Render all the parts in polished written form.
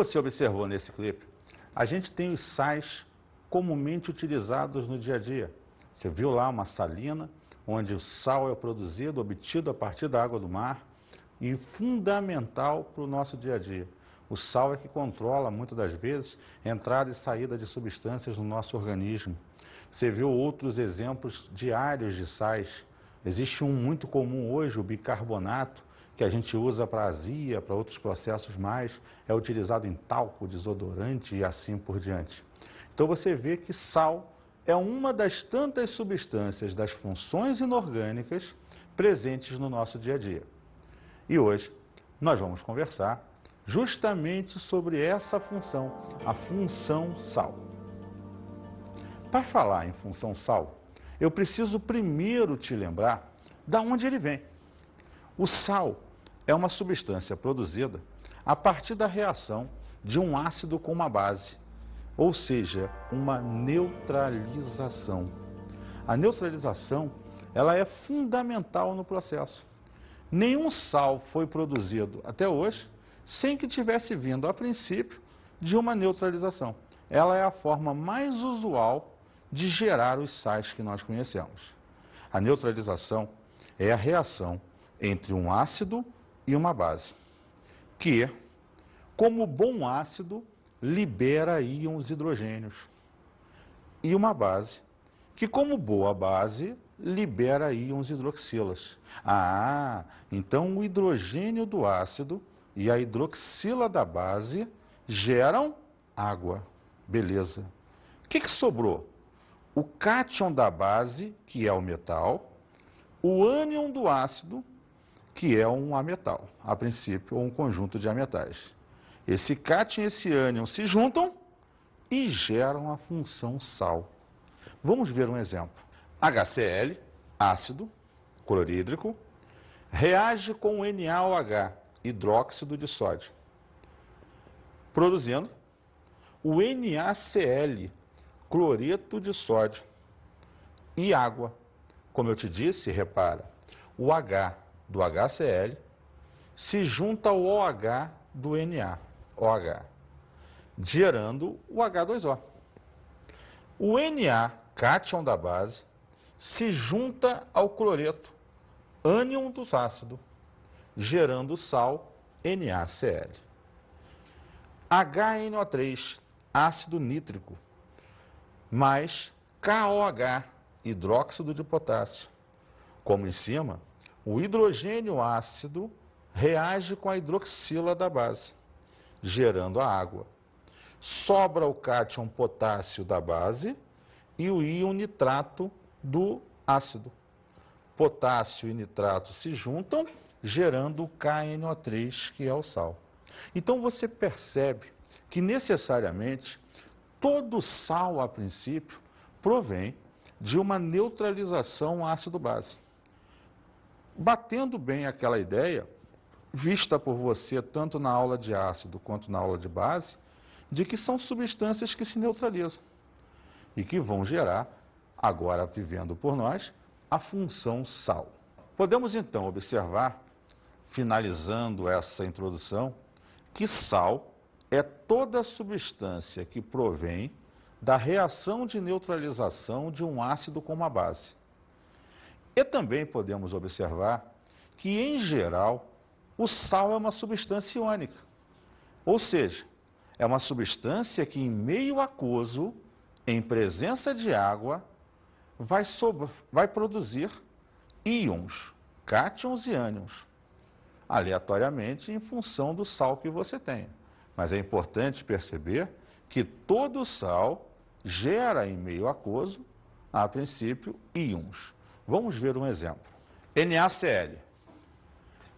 você observou nesse clipe, a gente tem os sais comumente utilizados no dia a dia. Você viu lá uma salina, onde o sal é produzido, obtido a partir da água do mar e fundamental para o nosso dia a dia. O sal é que controla, muitas das vezes, a entrada e saída de substâncias no nosso organismo. Você viu outros exemplos diários de sais. Existe um muito comum hoje, o bicarbonato, que a gente usa para azia, para outros processos mais, é utilizado em talco, desodorante e assim por diante. Então você vê que sal é uma das tantas substâncias das funções inorgânicas presentes no nosso dia a dia. E hoje nós vamos conversar justamente sobre essa função, a função sal. Para falar em função sal, eu preciso primeiro te lembrar de onde ele vem. O sal é uma substância produzida a partir da reação de um ácido com uma base, ou seja, uma neutralização. A neutralização, ela é fundamental no processo. Nenhum sal foi produzido até hoje sem que tivesse vindo, a princípio, de uma neutralização. Ela é a forma mais usual de gerar os sais que nós conhecemos. A neutralização é a reação entre um ácido e uma base, que, como bom ácido, libera íons hidrogênios, e uma base, que como boa base, libera íons hidroxilas. Então o hidrogênio do ácido e a hidroxila da base geram água. Beleza. O que sobrou? O cátion da base, que é o metal, o ânion do ácido, que é um ametal, a princípio, ou um conjunto de ametais. Esse cátion e esse ânion se juntam e geram a função sal. Vamos ver um exemplo. HCl, ácido clorídrico, reage com NaOH, hidróxido de sódio, produzindo o NaCl, cloreto de sódio, e água. Como eu te disse, repara, o H do HCl se junta ao OH do NaOH, gerando o H2O. O Na, cátion da base, se junta ao cloreto, ânion do ácido, gerando o sal NaCl. HNO3, ácido nítrico, mais KOH, hidróxido de potássio. Como em cima, o hidrogênio ácido reage com a hidroxila da base, gerando a água. Sobra o cátion potássio da base e o íon nitrato do ácido. Potássio e nitrato se juntam, gerando o KNO3, que é o sal. Então você percebe que necessariamente todo sal, a princípio, provém de uma neutralização ácido-base. Batendo bem aquela ideia, vista por você tanto na aula de ácido quanto na aula de base, de que são substâncias que se neutralizam e que vão gerar, agora vivendo por nós, a função sal. Podemos então observar, finalizando essa introdução, que sal é toda substância que provém da reação de neutralização de um ácido com uma base. E também podemos observar que, em geral, o sal é uma substância iônica, ou seja, é uma substância que, em meio aquoso, em presença de água, vai produzir íons, cátions e ânions, aleatoriamente em função do sal que você tenha. Mas é importante perceber que todo sal gera em meio aquoso, a princípio, íons. Vamos ver um exemplo. NaCl.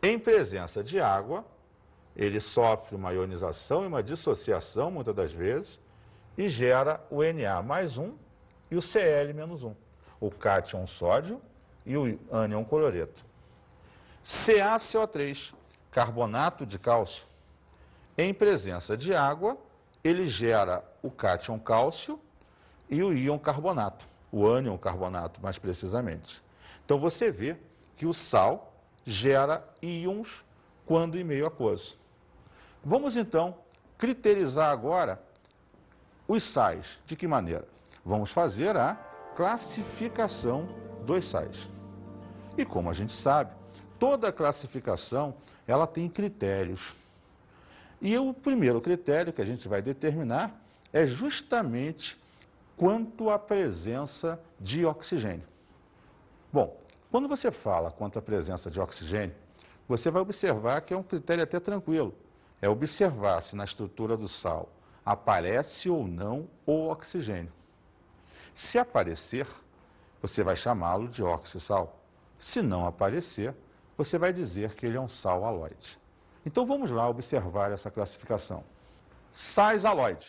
Em presença de água, ele sofre uma ionização e uma dissociação, muitas das vezes, e gera o Na mais 1 e o Cl menos 1. O cátion sódio e o ânion cloreto. CaCO3, carbonato de cálcio. Em presença de água, ele gera o cátion cálcio e o íon carbonato, o ânion carbonato mais precisamente. Então você vê que o sal gera íons quando em meio aquoso. Vamos então criterizar agora os sais. De que maneira? Vamos fazer a classificação dos sais. E como a gente sabe, toda classificação ela tem critérios. E o primeiro critério que a gente vai determinar é justamente quanto à presença de oxigênio. Bom, quando você fala quanto à presença de oxigênio, você vai observar que é um critério até tranquilo. É observar se na estrutura do sal aparece ou não o oxigênio. Se aparecer, você vai chamá-lo de oxissal. Se não aparecer, você vai dizer que ele é um sal aloide. Então vamos lá observar essa classificação. Sais aloides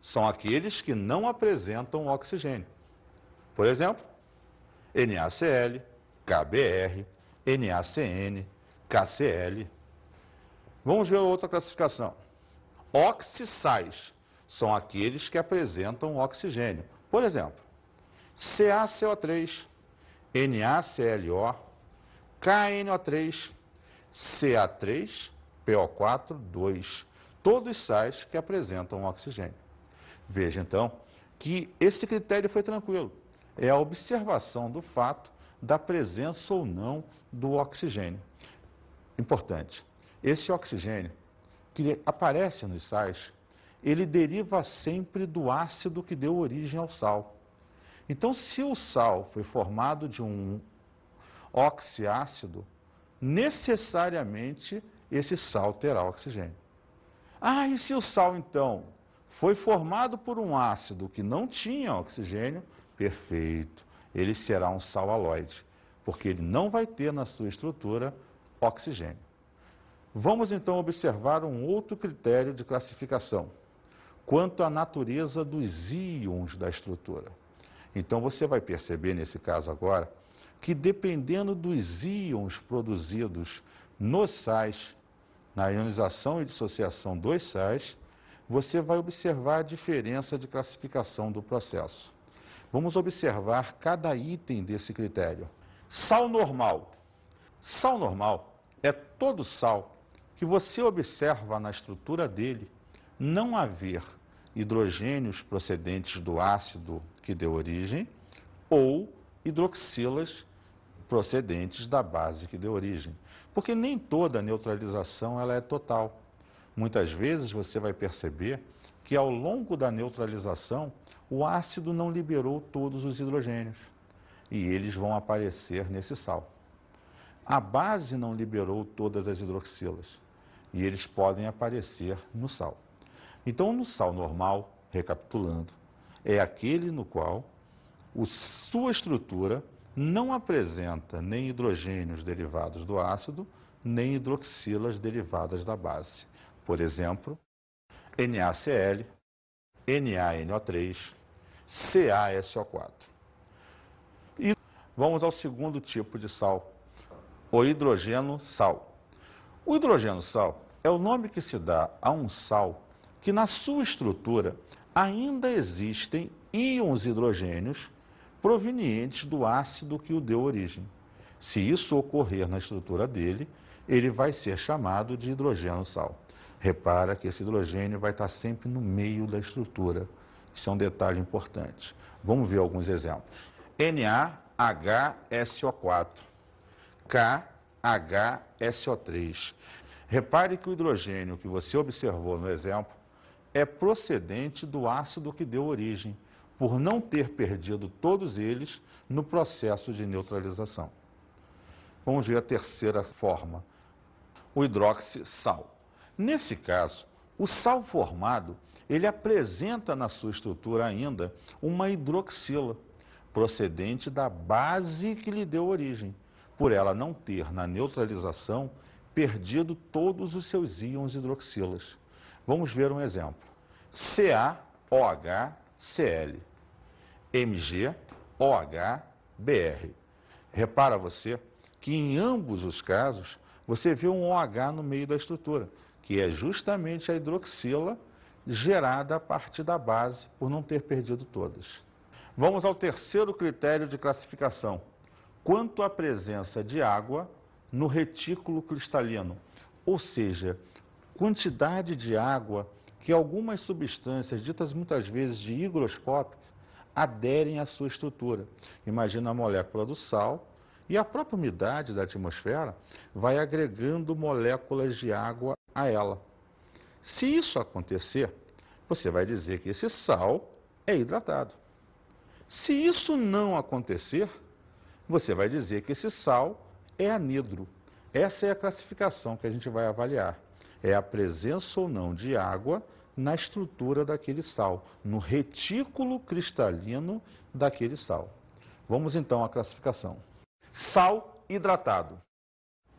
são aqueles que não apresentam oxigênio. Por exemplo, NaCl, KBr, NaCN, KCl. Vamos ver outra classificação. Oxissais são aqueles que apresentam oxigênio. Por exemplo, CaCO3, NaClO, KNO3, Ca3PO4, todos sais que apresentam oxigênio. Veja então que esse critério foi tranquilo. É a observação do fato da presença ou não do oxigênio. Importante, esse oxigênio que aparece nos sais, ele deriva sempre do ácido que deu origem ao sal. Então, se o sal foi formado de um oxiácido, necessariamente esse sal terá oxigênio. Ah, e se o sal, então, foi formado por um ácido que não tinha oxigênio? Perfeito, ele será um sal aloide, porque ele não vai ter na sua estrutura oxigênio. Vamos então observar um outro critério de classificação, quanto à natureza dos íons da estrutura. Então você vai perceber nesse caso agora, que dependendo dos íons produzidos nos sais, na ionização e dissociação dos sais, você vai observar a diferença de classificação do processo. Vamos observar cada item desse critério. Sal normal. Sal normal é todo sal que você observa na estrutura dele não haver hidrogênios procedentes do ácido que deu origem ou hidroxilas procedentes da base que deu origem. Porque nem toda neutralização ela é total. Muitas vezes você vai perceber que ao longo da neutralização o ácido não liberou todos os hidrogênios e eles vão aparecer nesse sal. A base não liberou todas as hidroxilas e eles podem aparecer no sal. Então, no sal normal, recapitulando, é aquele no qual sua estrutura não apresenta nem hidrogênios derivados do ácido, nem hidroxilas derivadas da base. Por exemplo, NaCl, NaNO3, CaSO4. E vamos ao segundo tipo de sal, o hidrogeno sal. O hidrogeno sal é o nome que se dá a um sal que na sua estrutura ainda existem íons hidrogênios provenientes do ácido que o deu origem. Se isso ocorrer na estrutura dele, ele vai ser chamado de hidrogeno sal. Repara que esse hidrogênio vai estar sempre no meio da estrutura. Isso é um detalhe importante. Vamos ver alguns exemplos. NaHSO4, KHSO3. Repare que o hidrogênio que você observou no exemplo é procedente do ácido que deu origem, por não ter perdido todos eles no processo de neutralização. Vamos ver a terceira forma, o hidroxissal. Nesse caso, o sal formado, ele apresenta na sua estrutura ainda uma hidroxila, procedente da base que lhe deu origem, por ela não ter na neutralização perdido todos os seus íons hidroxilas. Vamos ver um exemplo. CaOHCl, MgOHBr. Repara você que em ambos os casos você vê um OH no meio da estrutura, que é justamente a hidroxila gerada a partir da base por não ter perdido todas. Vamos ao terceiro critério de classificação, quanto à presença de água no retículo cristalino, ou seja, quantidade de água que algumas substâncias, ditas muitas vezes de higroscópicas, aderem à sua estrutura. Imagina a molécula do sal e a própria umidade da atmosfera vai agregando moléculas de água a ela. Se isso acontecer, você vai dizer que esse sal é hidratado. Se isso não acontecer, você vai dizer que esse sal é anidro. Essa é a classificação que a gente vai avaliar. É a presença ou não de água na estrutura daquele sal, no retículo cristalino daquele sal. Vamos então à classificação. Sal hidratado.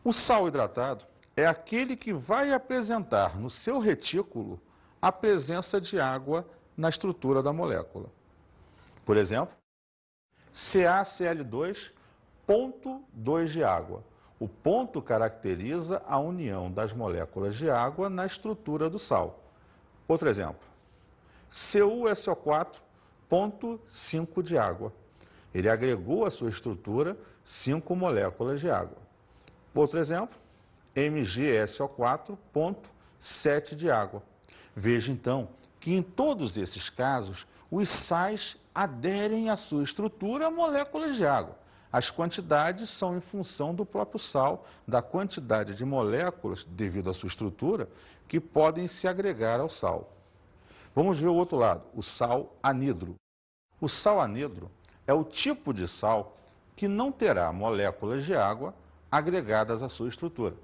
O sal hidratado é aquele que vai apresentar no seu retículo a presença de água na estrutura da molécula. Por exemplo, CaCl2, ponto 2 de água. O ponto caracteriza a união das moléculas de água na estrutura do sal. Outro exemplo, CuSO4, ponto 5 de água. Ele agregou à sua estrutura 5 moléculas de água. Outro exemplo, MgSO4, ponto 7 de água. Veja então que em todos esses casos, os sais aderem à sua estrutura a moléculas de água. As quantidades são em função do próprio sal, da quantidade de moléculas, devido à sua estrutura, que podem se agregar ao sal. Vamos ver o outro lado, o sal anidro. O sal anidro é o tipo de sal que não terá moléculas de água agregadas à sua estrutura,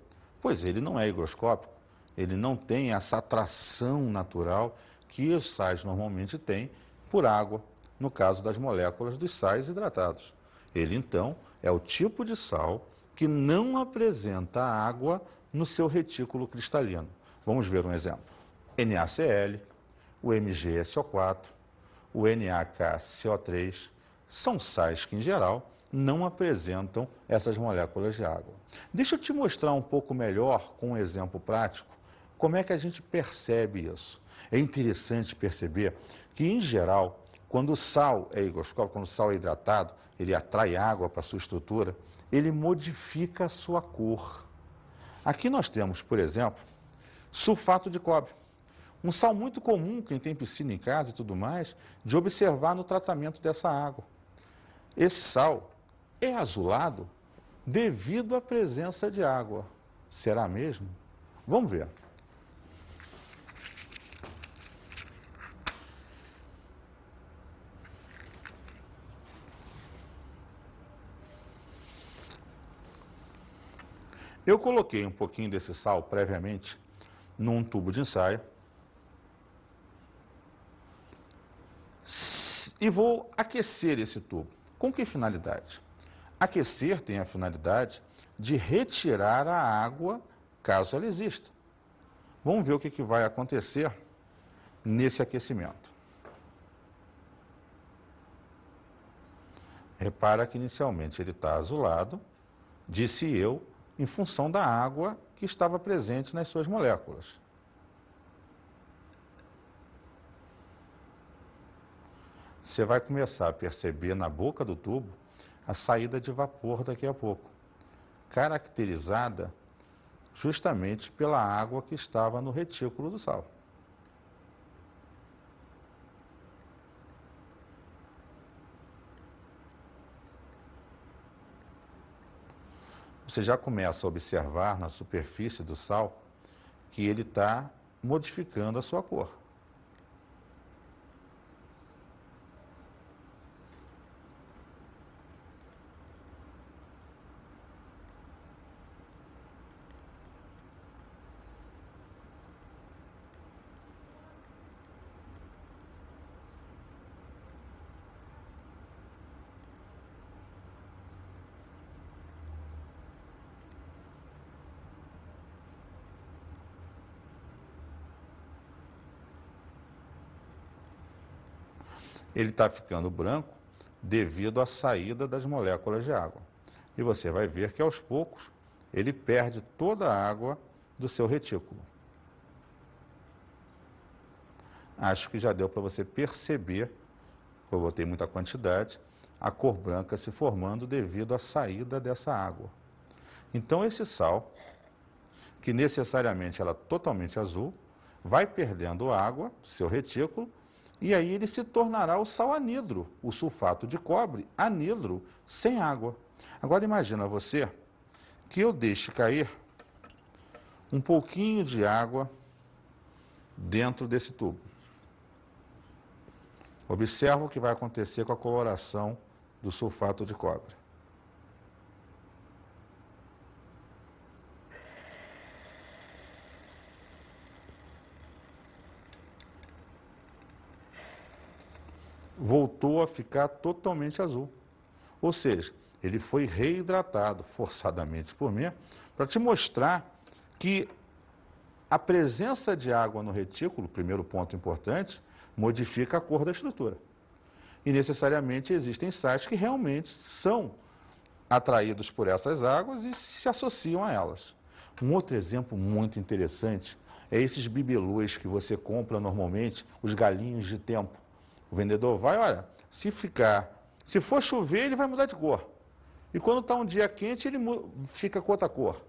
pois ele não é higroscópico, ele não tem essa atração natural que os sais normalmente têm por água, no caso das moléculas dos sais hidratados. Ele, então, é o tipo de sal que não apresenta água no seu retículo cristalino. Vamos ver um exemplo. NaCl, o MgSO4, o NaKCO3, são sais que, em geral, não apresentam essas moléculas de água. Deixa eu te mostrar um pouco melhor, com um exemplo prático, como é que a gente percebe isso. É interessante perceber que, em geral, quando o sal é higroscópico, quando o sal é hidratado, ele atrai água para a sua estrutura, ele modifica a sua cor. Aqui nós temos, por exemplo, sulfato de cobre. Um sal muito comum, quem tem piscina em casa e tudo mais, de observar no tratamento dessa água. Esse sal é azulado devido à presença de água. Será mesmo? Vamos ver. Eu coloquei um pouquinho desse sal previamente num tubo de ensaio e vou aquecer esse tubo. Com que finalidade? Aquecer tem a finalidade de retirar a água, caso ela exista. Vamos ver o que vai acontecer nesse aquecimento. Repara que inicialmente ele está azulado, disse eu, em função da água que estava presente nas suas moléculas. Você vai começar a perceber na boca do tubo a saída de vapor daqui a pouco, caracterizada justamente pela água que estava no retículo do sal. Você já começa a observar na superfície do sal que ele está modificando a sua cor. Ele está ficando branco devido à saída das moléculas de água. E você vai ver que aos poucos ele perde toda a água do seu retículo. Acho que já deu para você perceber, eu botei muita quantidade, a cor branca se formando devido à saída dessa água. Então esse sal, que necessariamente era totalmente azul, vai perdendo água, seu retículo, e aí ele se tornará o sal anidro, o sulfato de cobre anidro, sem água. Agora imagina você que eu deixe cair um pouquinho de água dentro desse tubo. Observa o que vai acontecer com a coloração do sulfato de cobre. Voltou a ficar totalmente azul. Ou seja, ele foi reidratado forçadamente por mim, para te mostrar que a presença de água no retículo, primeiro ponto importante, modifica a cor da estrutura. E necessariamente existem sais que realmente são atraídos por essas águas e se associam a elas. Um outro exemplo muito interessante é esses bibelôs que você compra normalmente, os galinhos de tempo. O vendedor vai, olha, se for chover, ele vai mudar de cor. E quando está um dia quente, ele fica com outra cor.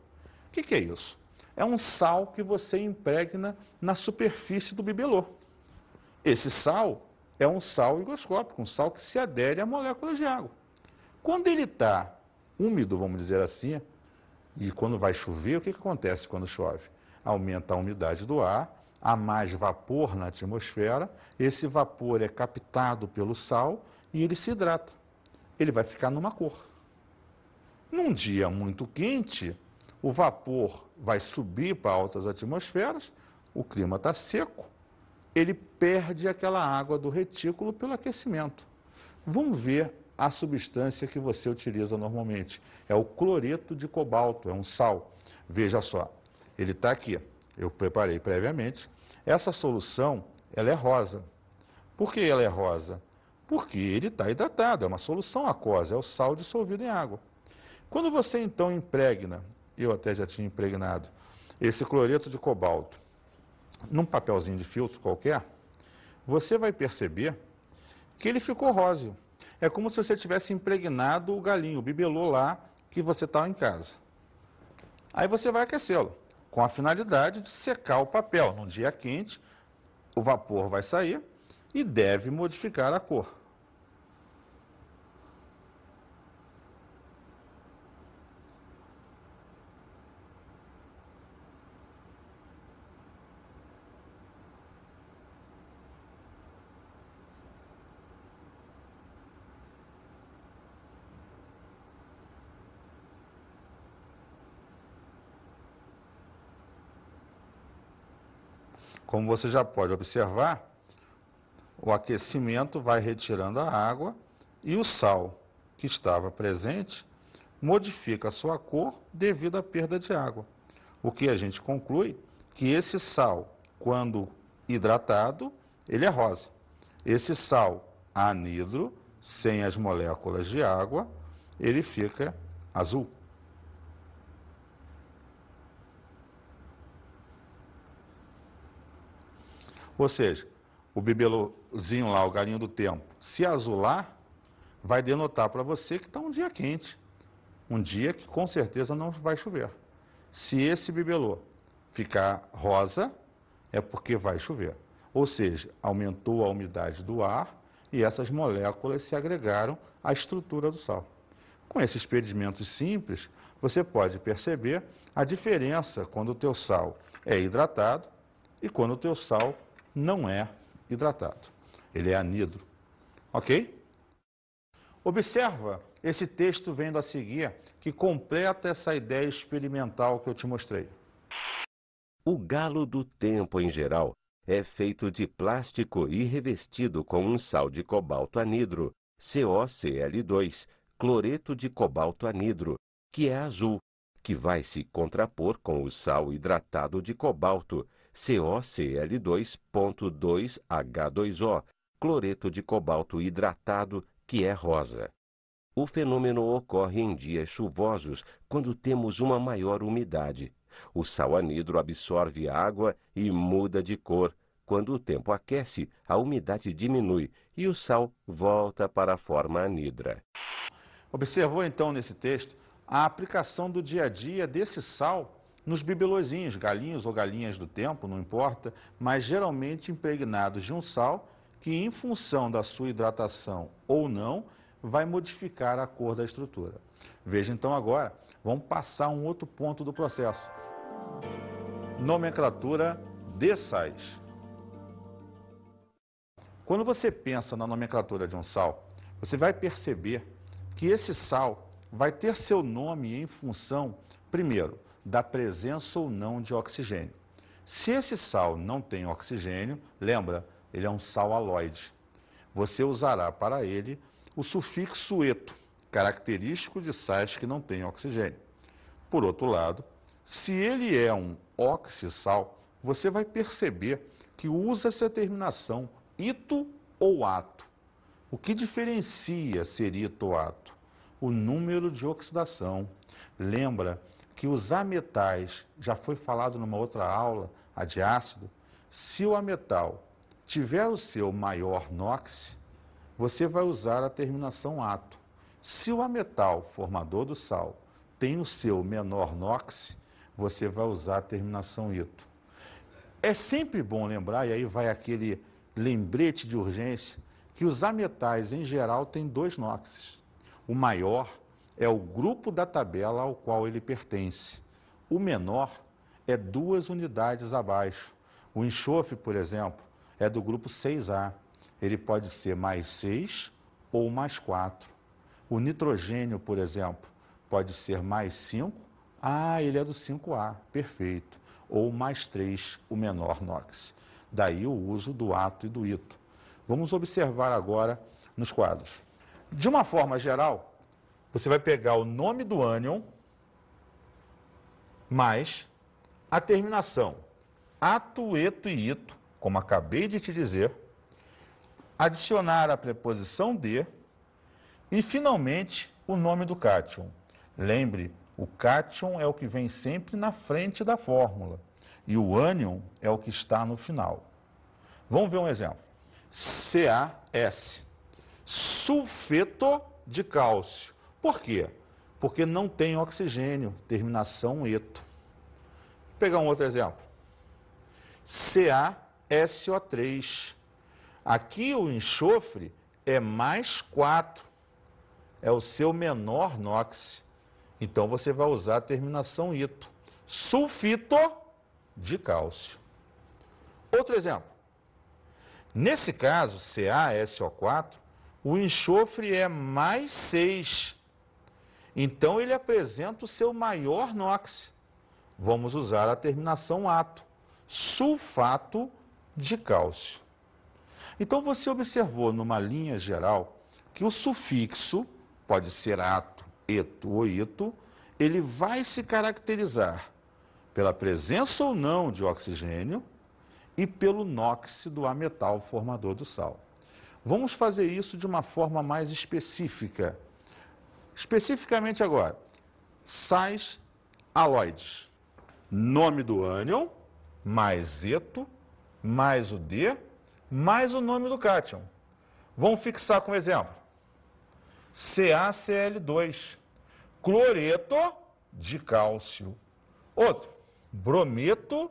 O que é isso? É um sal que você impregna na superfície do bibelô. Esse sal é um sal higroscópico, um sal que se adere a moléculas de água. Quando ele está úmido, vamos dizer assim, e quando vai chover, o que acontece quando chove? Aumenta a umidade do ar, há mais vapor na atmosfera, esse vapor é captado pelo sal e ele se hidrata. Ele vai ficar numa cor. Num dia muito quente, o vapor vai subir para altas atmosferas, o clima está seco, ele perde aquela água do retículo pelo aquecimento. Vamos ver a substância que você utiliza normalmente. É o cloreto de cobalto, é um sal. Veja só, ele está aqui, eu preparei previamente. Essa solução, ela é rosa. Por que ela é rosa? Porque ele está hidratado, é uma solução aquosa, é o sal dissolvido em água. Quando você então impregna, eu até já tinha impregnado, esse cloreto de cobalto num papelzinho de filtro qualquer, você vai perceber que ele ficou róseo. É como se você tivesse impregnado o galinho, o bibelô lá que você está em casa. Aí você vai aquecê-lo, com a finalidade de secar o papel. Num dia quente, o vapor vai sair e deve modificar a cor. Como você já pode observar, o aquecimento vai retirando a água e o sal que estava presente modifica a sua cor devido à perda de água. O que a gente conclui que esse sal, quando hidratado, ele é rosa. Esse sal anidro, sem as moléculas de água, ele fica azul. Ou seja, o bibelôzinho lá, o galinho do tempo, se azular, vai denotar para você que está um dia quente. Um dia que com certeza não vai chover. Se esse bibelô ficar rosa, é porque vai chover. Ou seja, aumentou a umidade do ar e essas moléculas se agregaram à estrutura do sal. Com esses experimentos simples, você pode perceber a diferença quando o teu sal é hidratado e quando o teu sal não é hidratado. Ele é anidro. Ok? Observa esse texto vendo a seguir, que completa essa ideia experimental que eu te mostrei. O galo do tempo, em geral, é feito de plástico e revestido com um sal de cobalto anidro, COCl2, cloreto de cobalto anidro, que é azul, que vai se contrapor com o sal hidratado de cobalto, COCl2.2H2O, cloreto de cobalto hidratado, que é rosa. O fenômeno ocorre em dias chuvosos, quando temos uma maior umidade. O sal anidro absorve água e muda de cor. Quando o tempo aquece, a umidade diminui e o sal volta para a forma anidra. Observou então nesse texto a aplicação do dia a dia desse sal nos bibelôzinhos, galinhos ou galinhas do tempo, não importa, mas geralmente impregnados de um sal que, em função da sua hidratação ou não, vai modificar a cor da estrutura. Veja então agora, vamos passar um outro ponto do processo. Nomenclatura de sais. Quando você pensa na nomenclatura de um sal, você vai perceber que esse sal vai ter seu nome em função, primeiro, da presença ou não de oxigênio. Se esse sal não tem oxigênio, lembra, ele é um sal halóide. Você usará para ele o sufixo eto, característico de sais que não têm oxigênio. Por outro lado, se ele é um oxissal, você vai perceber que usa-se a terminação ito ou ato. O que diferencia ser ito ou ato? O número de oxidação. Lembra que os ametais, já foi falado numa outra aula, a de ácido, se o ametal tiver o seu maior NOx, você vai usar a terminação ato. Se o ametal formador do sal tem o seu menor NOx, você vai usar a terminação ito. É sempre bom lembrar, e aí vai aquele lembrete de urgência, que os ametais em geral têm 2 NOxes. O maior é o grupo da tabela ao qual ele pertence. O menor é 2 unidades abaixo. O enxofre, por exemplo, é do grupo 6A. Ele pode ser mais 6 ou mais 4. O nitrogênio, por exemplo, pode ser mais 5. Ele é do 5A, perfeito. Ou mais 3, o menor NOx. Daí o uso do ato e do ito. Vamos observar agora nos quadros. De uma forma geral, você vai pegar o nome do ânion mais a terminação ato, eto e ito, como acabei de te dizer, adicionar a preposição de e, finalmente, o nome do cátion. Lembre, o cátion é o que vem sempre na frente da fórmula e o ânion é o que está no final. Vamos ver um exemplo. CaS, sulfeto de cálcio. Por quê? Porque não tem oxigênio, terminação eto. Vou pegar um outro exemplo. CaSO3. Aqui o enxofre é mais 4. É o seu menor NOx. Então você vai usar a terminação ito. Sulfito de cálcio. Outro exemplo. Nesse caso, CaSO4, o enxofre é mais 6. Então ele apresenta o seu maior NOx. Vamos usar a terminação ato. Sulfato de cálcio. Então você observou numa linha geral que o sufixo, pode ser ato, eto ou ito, ele vai se caracterizar pela presença ou não de oxigênio e pelo NOx do ametal formador do sal. Vamos fazer isso de uma forma mais específica. Especificamente agora, sais halóides. Nome do ânion, mais eto, mais o D, mais o nome do cátion. Vamos fixar com exemplo. CaCl2, cloreto de cálcio. Outro, brometo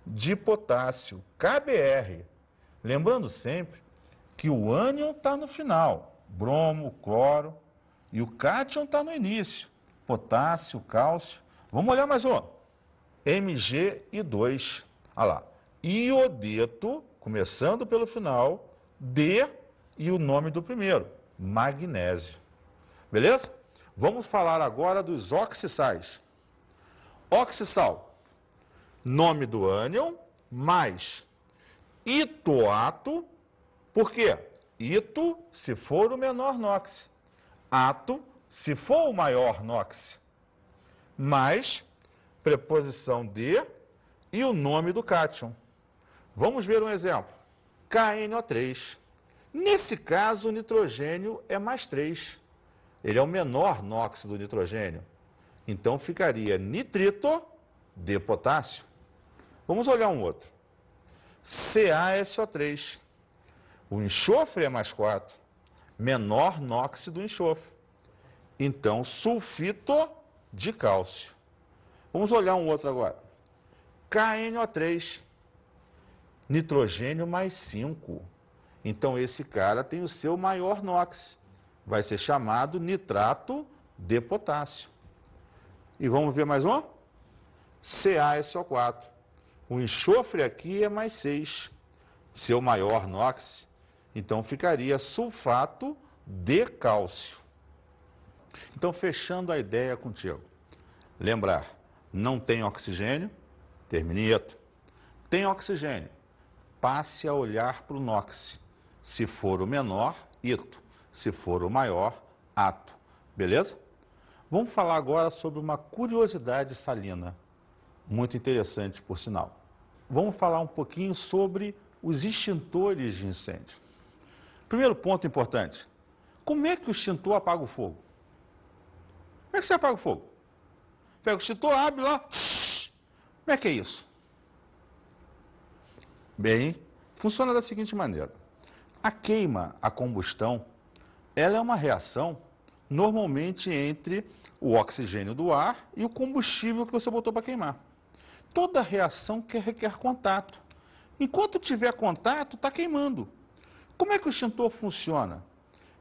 de potássio, KBr. Lembrando sempre que o ânion está no final, bromo, cloro, e o cátion está no início, potássio, cálcio. Vamos olhar mais um. Mg2. Olha lá. Iodeto, começando pelo final, D e o nome do primeiro, magnésio. Beleza? Vamos falar agora dos oxissais. Oxissal, nome do ânion, mais itoato. Por quê? Ito, se for o menor NOx. Ato, se for o maior NOx. Mais preposição de e o nome do cátion. Vamos ver um exemplo. KNO3. Nesse caso, o nitrogênio é mais 3. Ele é o menor NOx do nitrogênio. Então, ficaria nitrito de potássio. Vamos olhar um outro. CaSO3. O enxofre é mais 4. Menor NOx do enxofre. Então, sulfito de cálcio. Vamos olhar um outro agora. KNO3, nitrogênio mais 5. Então esse cara tem o seu maior NOx. Vai ser chamado nitrato de potássio. E vamos ver mais um? CaSO4. O enxofre aqui é mais 6. Seu maior NOx. Então ficaria sulfato de cálcio. Então, fechando a ideia contigo. Lembrar, não tem oxigênio, termine eto. Tem oxigênio, passe a olhar para o NOx. Se for o menor, ito. Se for o maior, ato. Beleza? Vamos falar agora sobre uma curiosidade salina. Muito interessante, por sinal. Vamos falar um pouquinho sobre os extintores de incêndio. Primeiro ponto importante. Como é que o extintor apaga o fogo? Como é que você apaga o fogo? Pega o extintor, abre lá. Como é que é isso? Bem, funciona da seguinte maneira. A queima, a combustão, ela é uma reação normalmente entre o oxigênio do ar e o combustível que você botou para queimar. Toda reação requer contato. Enquanto tiver contato, está queimando. Como é que o extintor funciona?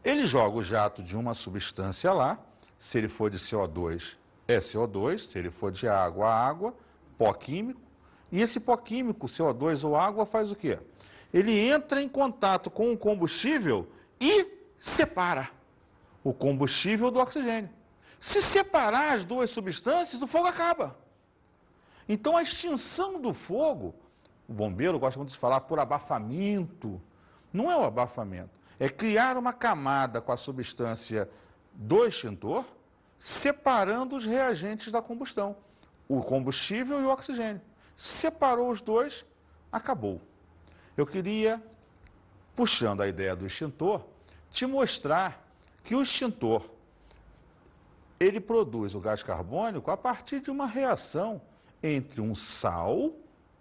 Ele joga o jato de uma substância lá, se ele for de CO2, é CO2, se ele for de água, água, pó químico. E esse pó químico, CO2 ou água, faz o quê? Ele entra em contato com o combustível e separa o combustível do oxigênio. Se separar as duas substâncias, o fogo acaba. Então a extinção do fogo, o bombeiro gosta muito de falar por abafamento. Não é o abafamento, é criar uma camada com a substância do extintor, separando os reagentes da combustão, o combustível e o oxigênio. Separou os dois, acabou. Eu queria, puxando a ideia do extintor, te mostrar que o extintor, ele produz o gás carbônico a partir de uma reação entre um sal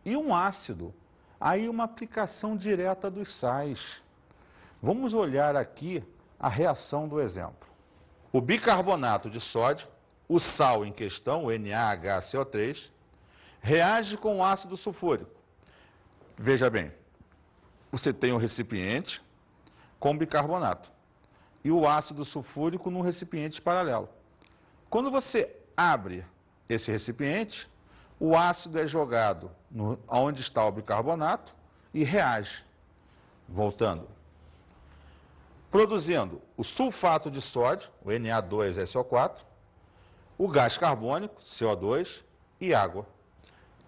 e um ácido. Aí uma aplicação direta dos sais. Vamos olhar aqui a reação do exemplo. O bicarbonato de sódio, o sal em questão, o NaHCO3, reage com o ácido sulfúrico. Veja bem, você tem um recipiente com bicarbonato e o ácido sulfúrico num recipiente paralelo. Quando você abre esse recipiente, o ácido é jogado onde está o bicarbonato e reage, voltando, produzindo o sulfato de sódio, o Na2SO4, o gás carbônico, CO2 e água.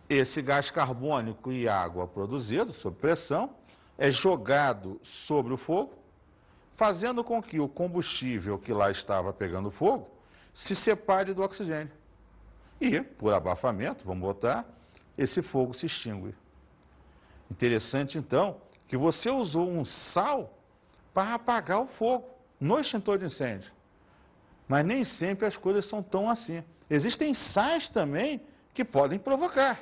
Esse gás carbônico e água produzido sob pressão é jogado sobre o fogo, fazendo com que o combustível que lá estava pegando fogo se separe do oxigênio. E, por abafamento, vamos botar, esse fogo se extingue. Interessante, então, que você usou um sal para apagar o fogo no extintor de incêndio. Mas nem sempre as coisas são tão assim. Existem sais também que podem provocar.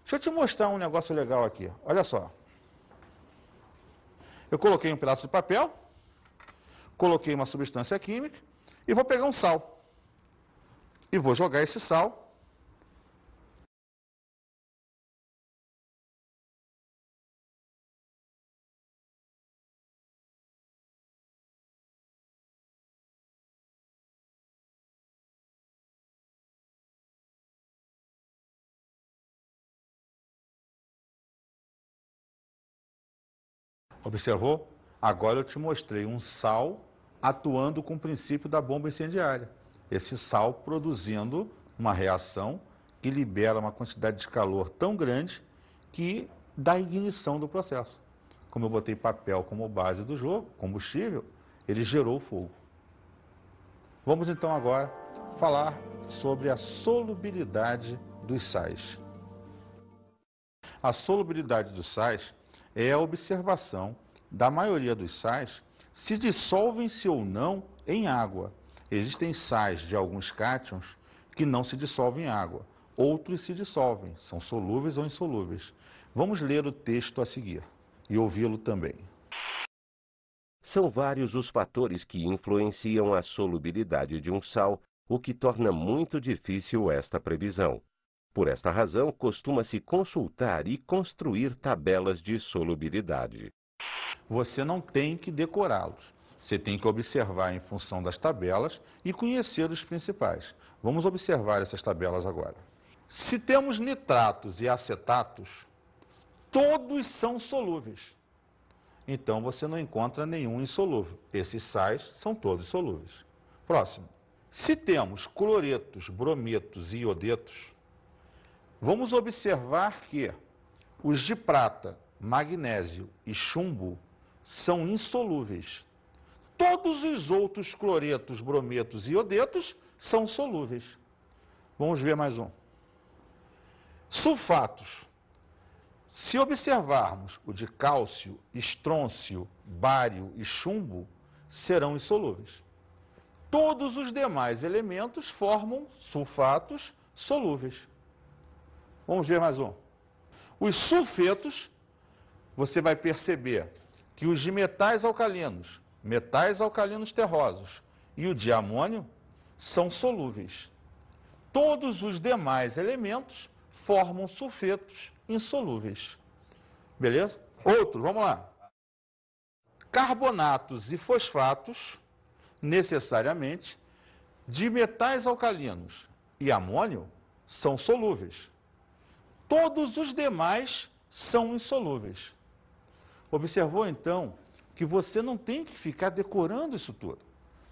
Deixa eu te mostrar um negócio legal aqui. Olha só. Eu coloquei um pedaço de papel, coloquei uma substância química e vou pegar um sal. E vou jogar esse sal . Observou? Agora eu te mostrei um sal atuando com o princípio da bomba incendiária. Esse sal produzindo uma reação que libera uma quantidade de calor tão grande que dá ignição do processo. Como eu botei papel como base do jogo, combustível, ele gerou fogo. Vamos então agora falar sobre a solubilidade dos sais. A solubilidade dos sais é a observação da maioria dos sais se dissolvem-se ou não em água. Existem sais de alguns cátions que não se dissolvem em água, outros se dissolvem, são solúveis ou insolúveis. Vamos ler o texto a seguir e ouvi-lo também. São vários os fatores que influenciam a solubilidade de um sal, o que torna muito difícil esta previsão. Por esta razão, costuma-se consultar e construir tabelas de solubilidade. Você não tem que decorá-los. Você tem que observar em função das tabelas e conhecer os principais. Vamos observar essas tabelas agora. Se temos nitratos e acetatos, todos são solúveis. Então você não encontra nenhum insolúvel. Esses sais são todos solúveis. Próximo. Se temos cloretos, brometos e iodetos, vamos observar que os de prata, magnésio e chumbo são insolúveis. Todos os outros cloretos, brometos e iodetos são solúveis. Vamos ver mais um. Sulfatos. Se observarmos o de cálcio, estrôncio, bário e chumbo, serão insolúveis. Todos os demais elementos formam sulfatos solúveis. Vamos ver mais um. Os sulfetos, você vai perceber que os de metais alcalinos terrosos e o de amônio são solúveis. Todos os demais elementos formam sulfetos insolúveis. Beleza? Outro, vamos lá. Carbonatos e fosfatos, necessariamente, de metais alcalinos e amônio, são solúveis. Todos os demais são insolúveis. Observou, então, que você não tem que ficar decorando isso tudo.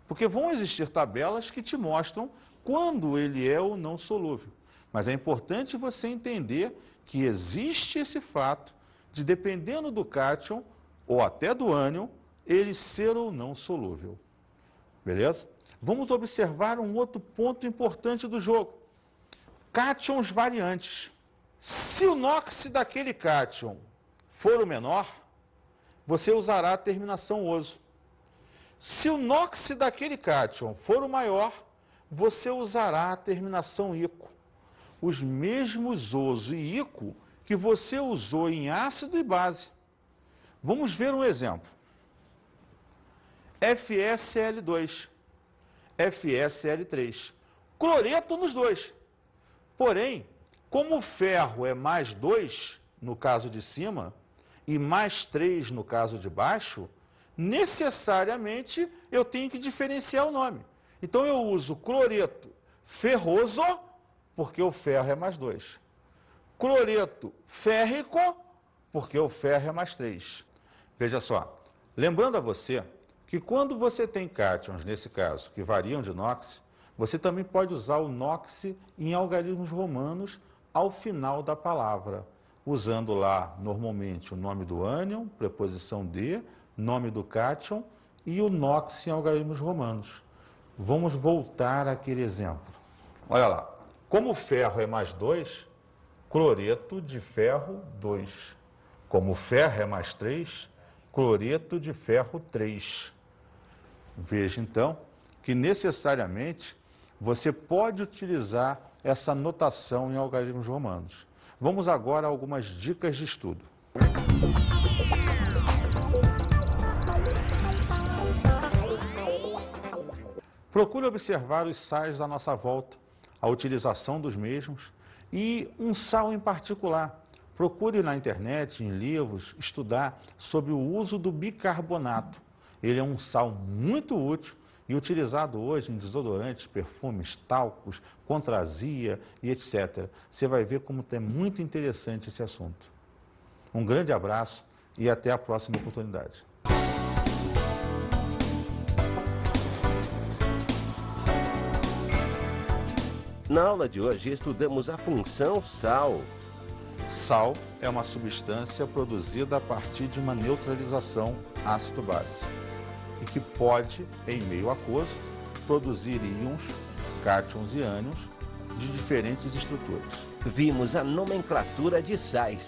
Porque vão existir tabelas que te mostram quando ele é ou não solúvel. Mas é importante você entender que existe esse fato de, dependendo do cátion ou até do ânion, ele ser ou não solúvel. Beleza? Vamos observar um outro ponto importante do jogo. Cátions variantes. Se o NOx daquele cátion for o menor, você usará a terminação oso. Se o NOx daquele cátion for o maior, você usará a terminação ico. Os mesmos oso e ico que você usou em ácido e base. Vamos ver um exemplo. FeCl2, FeCl3. Cloreto nos dois. Porém, como o ferro é mais 2 no caso de cima e mais 3 no caso de baixo, necessariamente eu tenho que diferenciar o nome. Então eu uso cloreto ferroso, porque o ferro é mais 2. Cloreto férrico, porque o ferro é mais 3. Veja só, lembrando a você que quando você tem cátions, nesse caso, que variam de NOx, você também pode usar o NOx em algarismos romanos ao final da palavra, usando lá, normalmente, o nome do ânion, preposição de, nome do cátion e o NOx em algarismos romanos. Vamos voltar àquele exemplo. Olha lá, como o ferro é mais 2, cloreto de ferro 2. Como o ferro é mais 3, cloreto de ferro 3. Veja, então, que necessariamente você pode utilizar essa notação em algarismos romanos. Vamos agora a algumas dicas de estudo. Procure observar os sais à nossa volta, a utilização dos mesmos e um sal em particular. Procure na internet, em livros, estudar sobre o uso do bicarbonato. Ele é um sal muito útil e utilizado hoje em desodorantes, perfumes, talcos, contra azia e etc. Você vai ver como é muito interessante esse assunto. Um grande abraço e até a próxima oportunidade. Na aula de hoje estudamos a função sal. Sal é uma substância produzida a partir de uma neutralização ácido-base e que pode, em meio aquoso, produzir íons, cátions e ânions de diferentes estruturas. Vimos a nomenclatura de sais.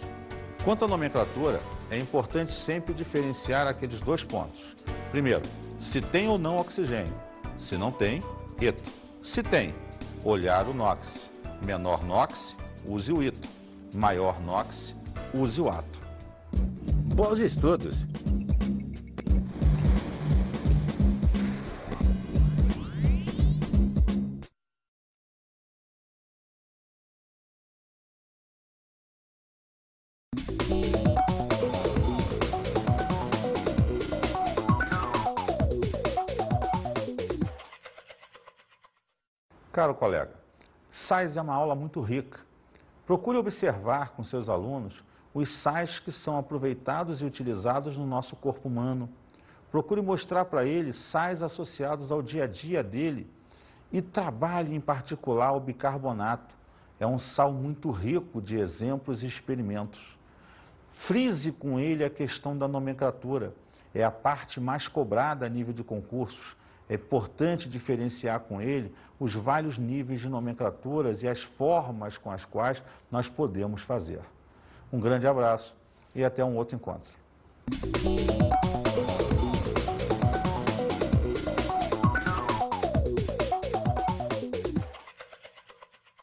Quanto à nomenclatura, é importante sempre diferenciar aqueles dois pontos. Primeiro, se tem ou não oxigênio. Se não tem, eto. Se tem, olhar o NOx. Menor NOx, use o ito. Maior NOx, use o ato. Bons estudos! Caro colega, sais é uma aula muito rica. Procure observar com seus alunos os sais que são aproveitados e utilizados no nosso corpo humano. Procure mostrar para eles sais associados ao dia a dia dele e trabalhe em particular o bicarbonato. É um sal muito rico de exemplos e experimentos. Frise com ele a questão da nomenclatura. É a parte mais cobrada a nível de concursos. É importante diferenciar com ele os vários níveis de nomenclaturas e as formas com as quais nós podemos fazer. Um grande abraço e até um outro encontro.